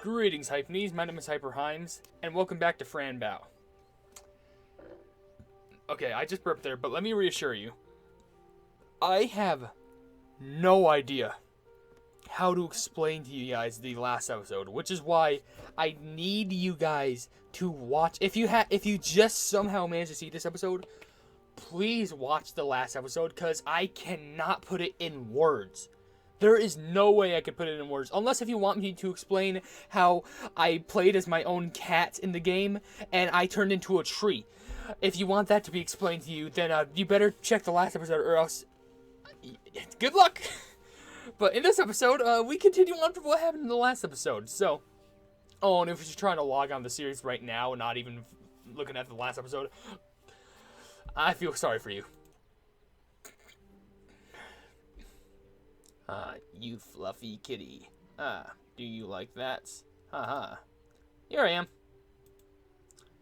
Greetings, Hypenese. My name is HyperHimes, and welcome back to Fran. Okay, I just burped there, but let me reassure you. I have no idea how to explain to you guys the last episode, which is why I need you guys to watch. If you just somehow managed to see this episode, please watch the last episode, because I cannot put it in words. There is no way I could put it in words, unless if you want me to explain how I played as my own cat in the game, and I turned into a tree. If you want that to be explained to you, then you better check the last episode, or else good luck. But in this episode, we continue on from what happened in the last episode. So, and if you're trying to log on the series right now and not even looking at the last episode, I feel sorry for you. You fluffy kitty. Do you like that? Haha. Here I am.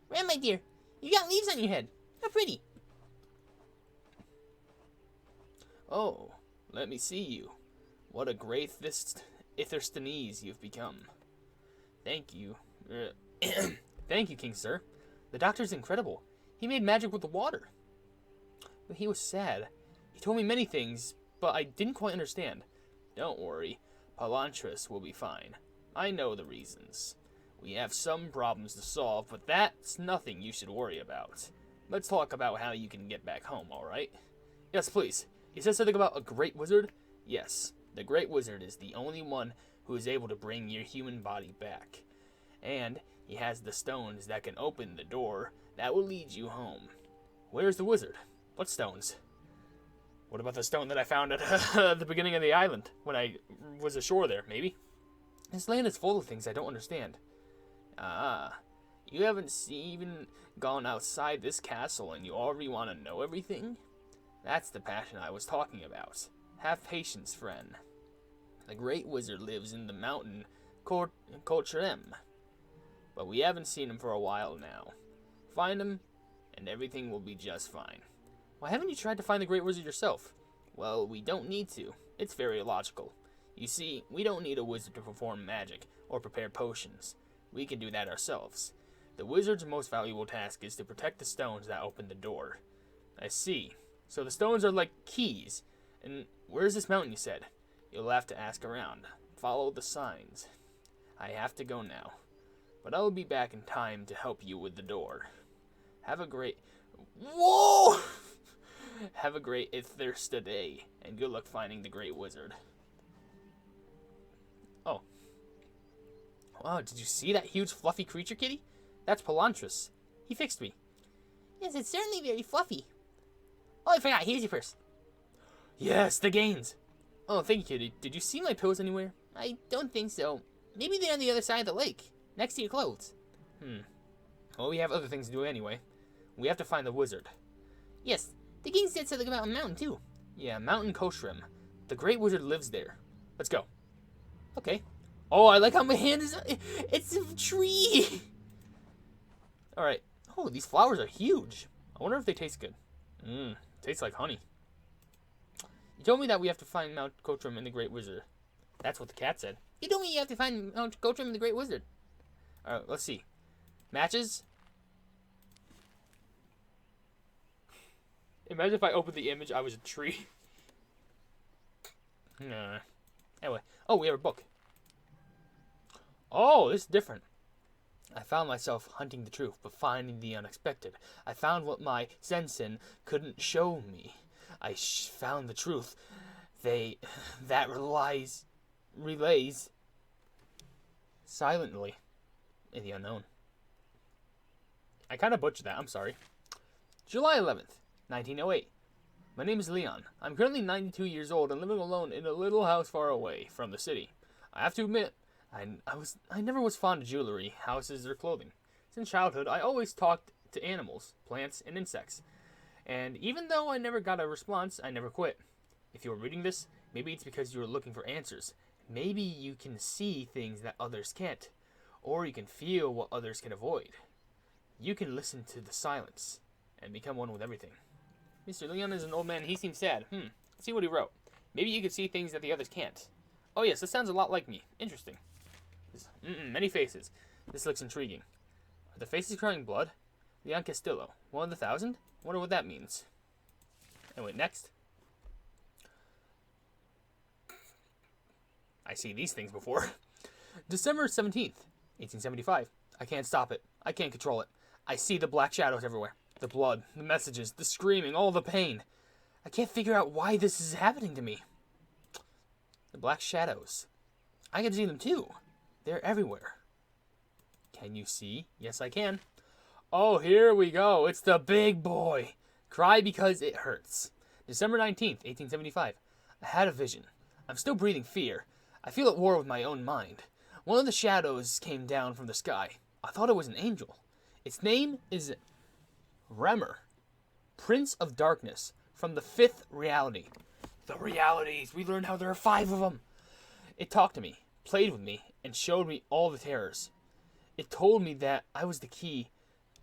Fran, my dear, you got leaves on your head. How pretty. Oh, let me see you. What a great Hypenese you've become. Thank you. Thank you, King Sir. The doctor's incredible. He made magic with the water. But he was sad. He told me many things, but I didn't quite understand. Don't worry. Palantris will be fine. I know the reasons. We have some problems to solve, but that's nothing you should worry about. Let's talk about how you can get back home, alright? Yes, please. He said something about a great wizard? Yes. The great wizard is the only one who is able to bring your human body back. And he has the stones that can open the door that will lead you home. Where's the wizard? What stones? What about the stone that I found at the beginning of the island when I was ashore there, maybe? This land is full of things I don't understand. You haven't even gone outside this castle and you already want to know everything? That's the passion I was talking about. Have patience, friend. The great wizard lives in the mountain Coltrem, but we haven't seen him for a while now. Find him, and everything will be just fine. Why haven't you tried to find the great wizard yourself? Well, we don't need to. It's very logical. You see, we don't need a wizard to perform magic or prepare potions. We can do that ourselves. The wizard's most valuable task is to protect the stones that open the door. I see. So the stones are like keys. And where's this mountain, you said? You'll have to ask around. Follow the signs. I have to go now, but I'll be back in time to help you with the door. Have a great... Whoa! Have a great Thursday day, and good luck finding the great wizard. Oh. Wow, did you see that huge fluffy creature, kitty? That's Palantris. He fixed me. Yes, it's certainly very fluffy. Oh, I forgot. Here's your purse. Yes, the gains. Oh, thank you, kitty. Did you see my pills anywhere? I don't think so. Maybe they're on the other side of the lake, next to your clothes. Well, we have other things to do anyway. We have to find the wizard. Yes, the king said something about a mountain, too. Yeah, Mountain Coltrem. The great wizard lives there. Let's go. Okay. Oh, I like how my hand is... It's a tree! Alright. Oh, these flowers are huge. I wonder if they taste good. Tastes like honey. You told me that we have to find Mount Coltrem and the great wizard. That's what the cat said. You told me you have to find Mount Coltrem and the great wizard. Alright, let's see. Matches? Imagine if I opened the image, I was a tree. Anyway. Oh, we have a book. Oh, this is different. I found myself hunting the truth, but finding the unexpected. I found what my sensen couldn't show me. I found the truth. That relays silently in the unknown. I kind of butchered that. I'm sorry. July 11th. 1908. My name is Leon. I'm currently 92 years old and living alone in a little house far away from the city. I have to admit, I never was fond of jewelry, houses, or clothing. Since childhood, I always talked to animals, plants, and insects. And even though I never got a response, I never quit. If you are reading this, maybe it's because you are looking for answers. Maybe you can see things that others can't. Or you can feel what others can avoid. You can listen to the silence and become one with everything. Mr. Leon is an old man. He seems sad. Let's see what he wrote. Maybe you can see things that the others can't. Oh yes, this sounds a lot like me. Interesting. faces. Many faces. This looks intriguing. Are the faces crying blood? Leon Castillo. 1 of the 1,000? Wonder what that means. Anyway, next. I see these things before. December 17th, 1875. I can't stop it. I can't control it. I see the black shadows everywhere. The blood, the messages, the screaming, all the pain. I can't figure out why this is happening to me. The black shadows. I can see them too. They're everywhere. Can you see? Yes, I can. Oh, here we go. It's the big boy. Cry because it hurts. December 19th, 1875. I had a vision. I'm still breathing fear. I feel at war with my own mind. One of the shadows came down from the sky. I thought it was an angel. Its name is Remmer, Prince of Darkness, from the 5th reality. The realities. We learned how there are 5 of them. It talked to me, played with me, and showed me all the terrors. It told me that I was the key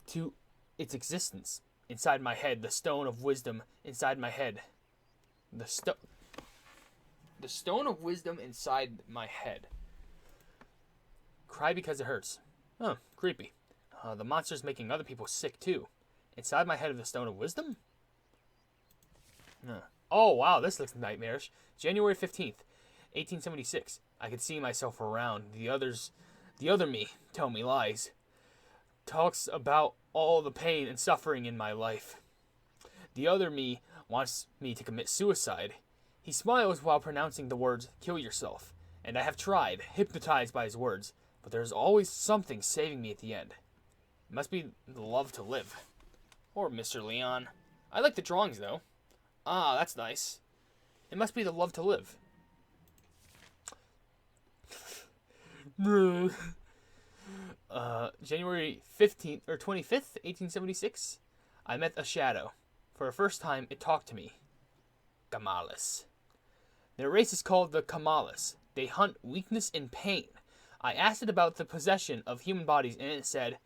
to its existence. Inside my head, the stone of wisdom inside my head. The stone of wisdom inside my head. Cry because it hurts. Oh, creepy. The monster's making other people sick too. Inside my head of the stone of wisdom? Oh, wow, this looks nightmarish. January 15th, 1876. I could see myself around. The other me, tell me lies. Talks about all the pain and suffering in my life. The other me wants me to commit suicide. He smiles while pronouncing the words, kill yourself. And I have tried, hypnotized by his words, but there's always something saving me at the end. It must be the love to live. Or Mr. Leon. I like the drawings, though. Ah, that's nice. It must be the love to live. January 15th, or 25th, 1876. I met a shadow. For the first time, it talked to me. Kamalis. Their race is called the Kamalis. They hunt weakness and pain. I asked it about the possession of human bodies, and it said,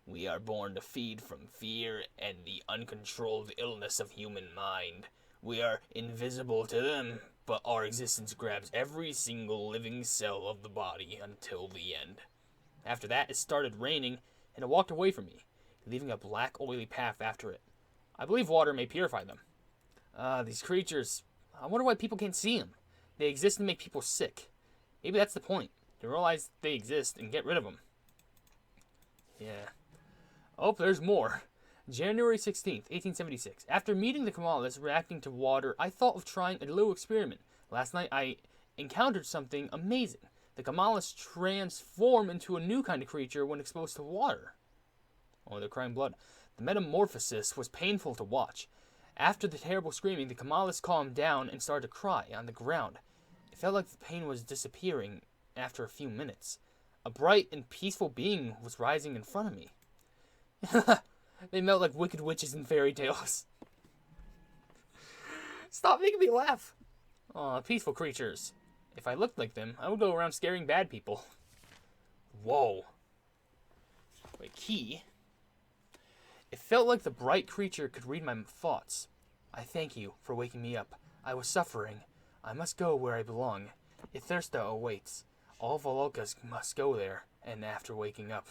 we are born to feed from fear and the uncontrolled illness of human mind. We are invisible to them, but our existence grabs every single living cell of the body until the end. After that, it started raining, and it walked away from me, leaving a black, oily path after it. I believe water may purify them. These creatures, I wonder why people can't see them. They exist and make people sick. Maybe that's the point, to realize they exist and get rid of them. Yeah. Oh, there's more. January 16th, 1876. After meeting the Kamalis reacting to water, I thought of trying a little experiment. Last night, I encountered something amazing. The Kamalis transform into a new kind of creature when exposed to water. Oh, they're crying blood. The metamorphosis was painful to watch. After the terrible screaming, the Kamalis calmed down and started to cry on the ground. It felt like the pain was disappearing after a few minutes. A bright and peaceful being was rising in front of me. They melt like wicked witches in fairy tales. Stop making me laugh. Aw, peaceful creatures. If I looked like them, I would go around scaring bad people. Whoa. Wait, key? It felt like the bright creature could read my thoughts. I thank you for waking me up. I was suffering. I must go where I belong. Ithursta awaits. All Volokas must go there, and after waking up.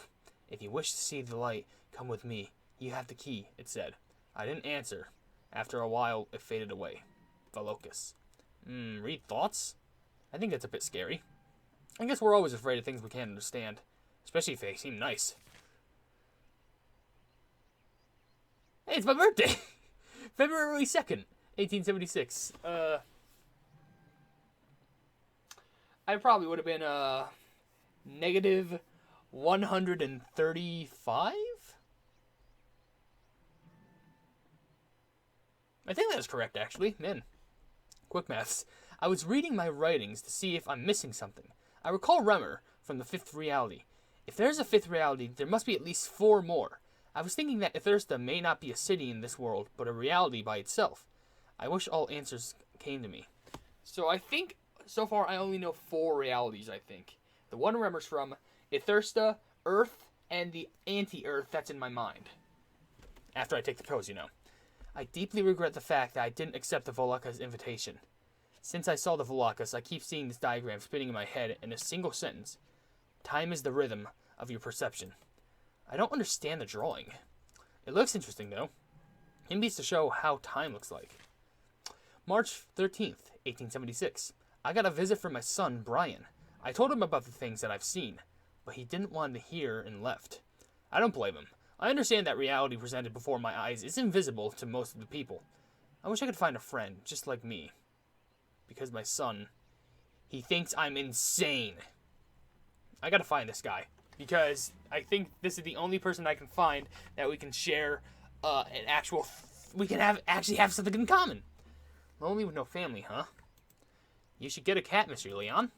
If you wish to see the light, come with me. You have the key, it said. I didn't answer. After a while, it faded away. Volokas. Read thoughts? I think that's a bit scary. I guess we're always afraid of things we can't understand. Especially if they seem nice. Hey, it's my birthday! February 2nd, 1876. I probably would have been, negative 135? I think that is correct, actually. Man. Quick maths. I was reading my writings to see if I'm missing something. I recall Remmer from the 5th reality. If there's a 5th reality, there must be at least 4 more. I was thinking that Ithursta may not be a city in this world, but a reality by itself. I wish all answers came to me. So I think, so far, I only know 4 realities, I think. The one Remmer's from, Ithursta, Earth, and the anti-Earth that's in my mind. After I take the pills, you know. I deeply regret the fact that I didn't accept the Volaka's invitation. Since I saw the Volakas, I keep seeing this diagram spinning in my head in a single sentence. Time is the rhythm of your perception. I don't understand the drawing. It looks interesting, though. It needs to show how time looks like. March 13th, 1876. I got a visit from my son, Brian. I told him about the things that I've seen, but he didn't want to hear and left. I don't blame him. I understand that reality presented before my eyes is invisible to most of the people. I wish I could find a friend just like me. Because my son, he thinks I'm insane. I gotta find this guy. Because I think this is the only person I can find that we can share an actual... we can actually have something in common. Lonely with no family, huh? You should get a cat, Mr. Leon.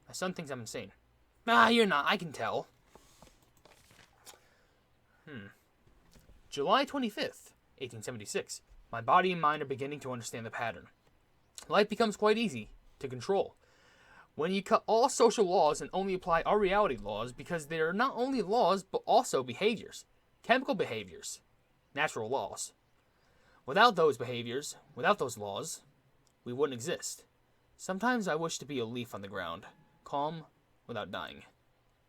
My son thinks I'm insane. Ah, you're not. I can tell. July 25th, 1876. My body and mind are beginning to understand the pattern. Life becomes quite easy to control. When you cut all social laws and only apply our reality laws, because they are not only laws, but also behaviors. Chemical behaviors. Natural laws. Without those behaviors, without those laws, we wouldn't exist. Sometimes I wish to be a leaf on the ground, calm without dying.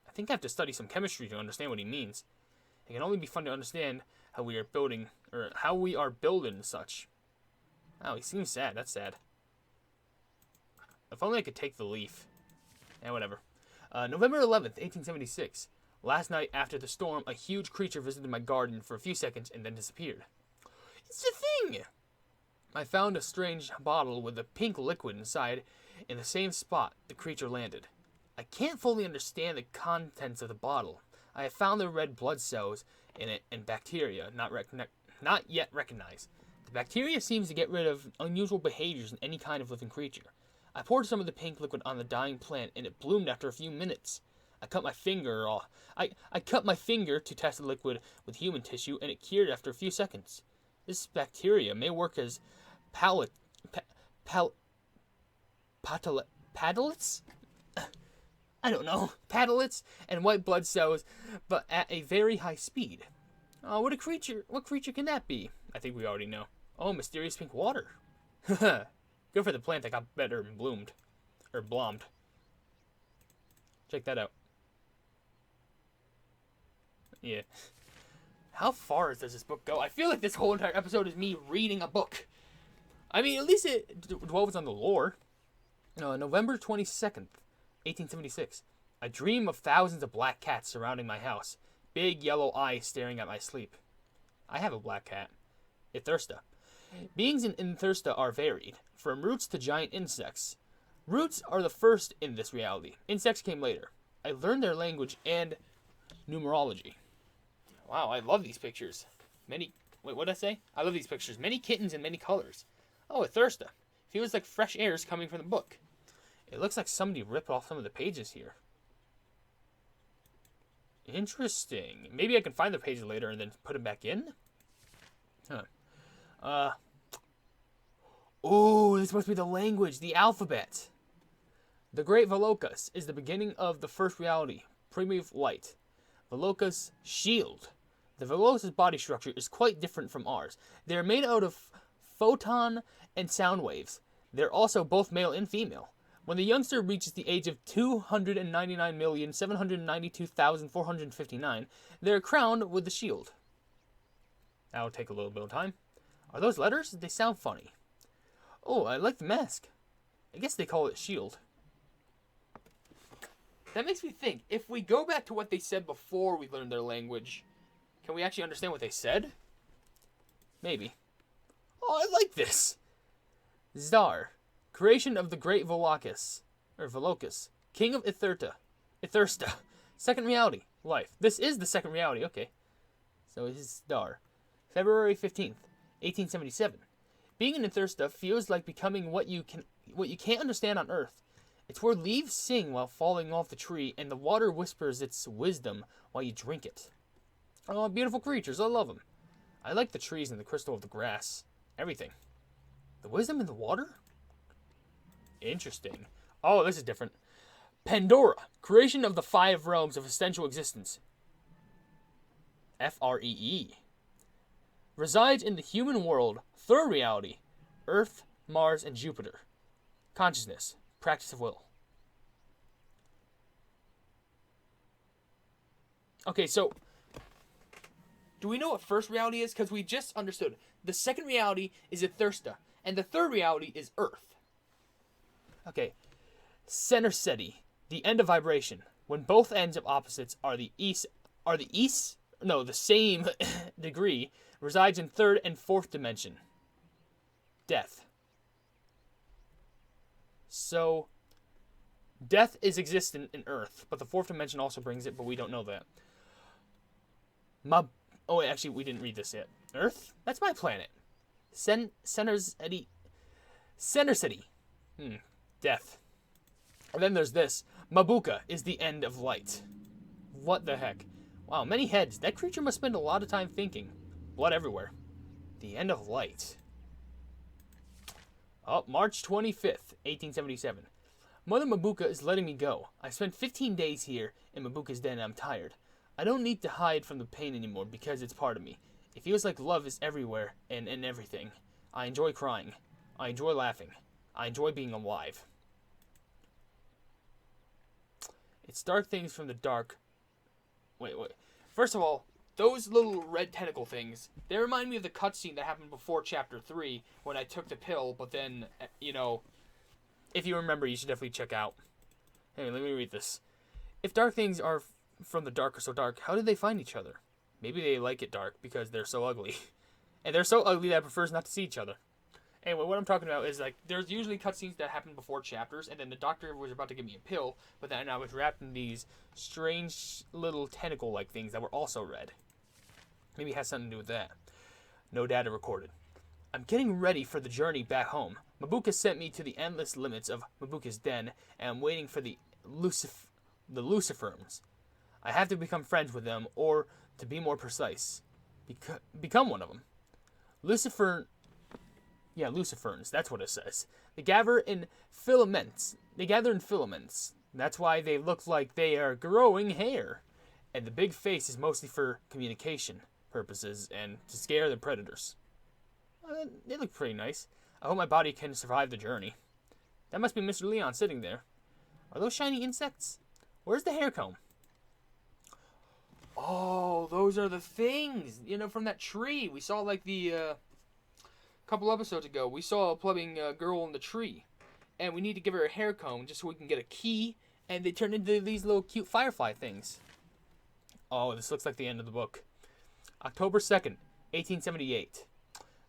I think I have to study some chemistry to understand what he means. It can only be fun to understand how we are building and such. Oh, he seems sad. That's sad. If only I could take the leaf. Whatever. November 11th, 1876. Last night after the storm, a huge creature visited my garden for a few seconds and then disappeared. It's a thing! I found a strange bottle with a pink liquid inside in the same spot the creature landed. I can't fully understand the contents of the bottle. I have found the red blood cells in it and bacteria not yet recognized. The bacteria seems to get rid of unusual behaviors in any kind of living creature. I poured some of the pink liquid on the dying plant and it bloomed after a few minutes. I cut my finger off. I cut my finger to test the liquid with human tissue and it cured after a few seconds. This bacteria may work as paddlets? I don't know. Paddlets and white blood cells, but at a very high speed. What creature can that be? I think we already know. Oh, mysterious pink water. Good for the plant that got better and bloomed. Or blommed. Check that out. Yeah. How far does this book go? I feel like this whole entire episode is me reading a book. I mean, at least it dwells on the lore. November 22nd, 1876. I dream of thousands of black cats surrounding my house. Big yellow eyes staring at my sleep. I have a black cat. Ithursta. Beings in Ithursta are varied, from roots to giant insects. Roots are the first in this reality. Insects came later. I learned their language and numerology. Wow, I love these pictures. Wait, what did I say? I love these pictures. Many kittens in many colors. Oh, Ithursta. Feels like fresh air is coming from the book. It looks like somebody ripped off some of the pages here. Interesting. Maybe I can find the pages later and then put them back in? Oh, this must be the language, the alphabet. The Great Locus is the beginning of the first reality, primitive light. The Locus Shield. The Locus body structure is quite different from ours. They are made out of photon and sound waves. They're also both male and female. When the youngster reaches the age of 299,792,459, they're crowned with the shield. That'll take a little bit of time. Are those letters? They sound funny. Oh, I like the mask. I guess they call it shield. That makes me think, if we go back to what they said before we learned their language, can we actually understand what they said? Maybe. Oh, I like this. Zdar. Creation of the Great Volocus, King of Ithursta. Second reality, life. This is the second reality, okay. So it is Zdar. February 15th, 1877. Being in Ithursta feels like becoming what you can't understand on Earth. It's where leaves sing while falling off the tree, and the water whispers its wisdom while you drink it. Oh, beautiful creatures, I love them. I like the trees and the crystal of the grass. Everything. The wisdom in the water? Interesting. Oh, this is different. Pandora, creation of the 5 realms of essential existence. Free. Resides in the human world, third reality, Earth, Mars, and Jupiter. Consciousness, practice of will. Okay, so do we know what first reality is? Because we just understood. The second reality is Ethirsta, and the third reality is Earth. Okay, center SETI, the end of vibration. When both ends of opposites are the same degree, resides in third and fourth dimension. Death. So, death is existent in Earth, but the fourth dimension also brings it, but we don't know that. Oh, wait, actually, we didn't read this yet. Earth? That's my planet. Center SETI. Death. And then there's this. Mabuka is the end of light. What the heck? Wow, many heads. That creature must spend a lot of time thinking. Blood everywhere. The end of light. Oh, March 25th, 1877. Mother Mabuka is letting me go. I spent 15 days here in Mabuka's den and I'm tired. I don't need to hide from the pain anymore because it's part of me. It feels like love is everywhere and in everything. I enjoy crying. I enjoy laughing. I enjoy being alive. It's dark things from the dark. Wait. First of all, those little red tentacle things, they remind me of the cutscene that happened before Chapter 3 when I took the pill, but then, if you remember, you should definitely check out. Anyway, let me read this. If dark things are from the dark are so dark, how did they find each other? Maybe they like it dark because they're so ugly. And they're so ugly that it prefers not to see each other. Anyway, what I'm talking about is, there's usually cutscenes that happen before chapters, and then the doctor was about to give me a pill, but then I was wrapped in these strange little tentacle-like things that were also red. Maybe it has something to do with that. No data recorded. I'm getting ready for the journey back home. Mabuka sent me to the endless limits of Mabuka's den, and I'm waiting for the Luciferns. I have to become friends with them, or, to be more precise, become one of them. Luciferns, that's what it says. They gather in filaments. That's why they look like they are growing hair. And the big face is mostly for communication purposes and to scare the predators. They look pretty nice. I hope my body can survive the journey. That must be Mr. Leon sitting there. Are those shiny insects? Where's the hair comb? Oh, those are the things, from that tree. We saw, the couple episodes ago. We saw a plumbing girl in the tree. And we need to give her a hair comb just so we can get a key. And they turn into these little cute firefly things. Oh, this looks like the end of the book. October 2nd, 1878.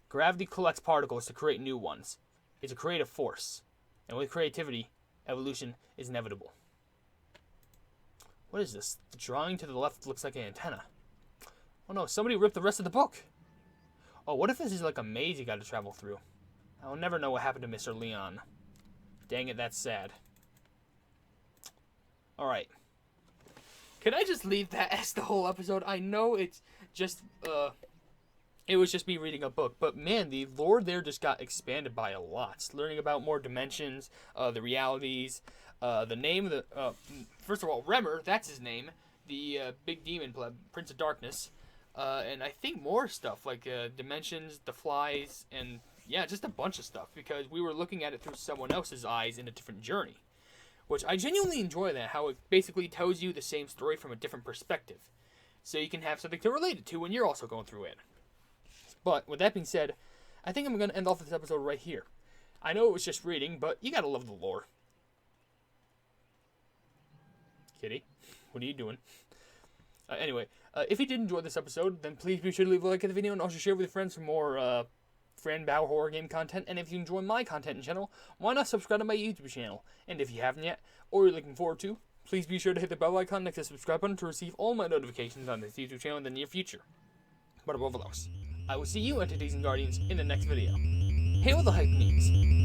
Gravity collects particles to create new ones. It's a creative force. And with creativity, evolution is inevitable. What is this? The drawing to the left looks like an antenna. Oh no, somebody ripped the rest of the book. Oh, what if this is like a maze you gotta travel through? I'll never know what happened to Mr. Leon. Dang it, that's sad. Alright. Can I just leave that as the whole episode? I know it's just, it was just me reading a book, but man, the lore there just got expanded by a lot. Learning about more dimensions, the realities, the name of the, first of all, Remmer, that's his name, the big demon pleb, Prince of Darkness, and I think more stuff, like dimensions, the flies, and yeah, just a bunch of stuff, because we were looking at it through someone else's eyes in a different journey, which I genuinely enjoy that, how it basically tells you the same story from a different perspective, so you can have something to relate it to when you're also going through it. But, with that being said, I think I'm going to end off this episode right here. I know it was just reading, but you gotta love the lore. Kitty, what are you doing? Anyway, if you did enjoy this episode, then please be sure to leave a like at the video and also share with your friends for more Fran Bao horror game content. And if you enjoy my content in channel, why not subscribe to my YouTube channel? And if you haven't yet, or you're looking forward to, please be sure to hit the bell icon next to the subscribe button to receive all my notifications on this YouTube channel in the near future. But above all else, I will see you, Entities and Guardians, in the next video. Hail the Hypenese!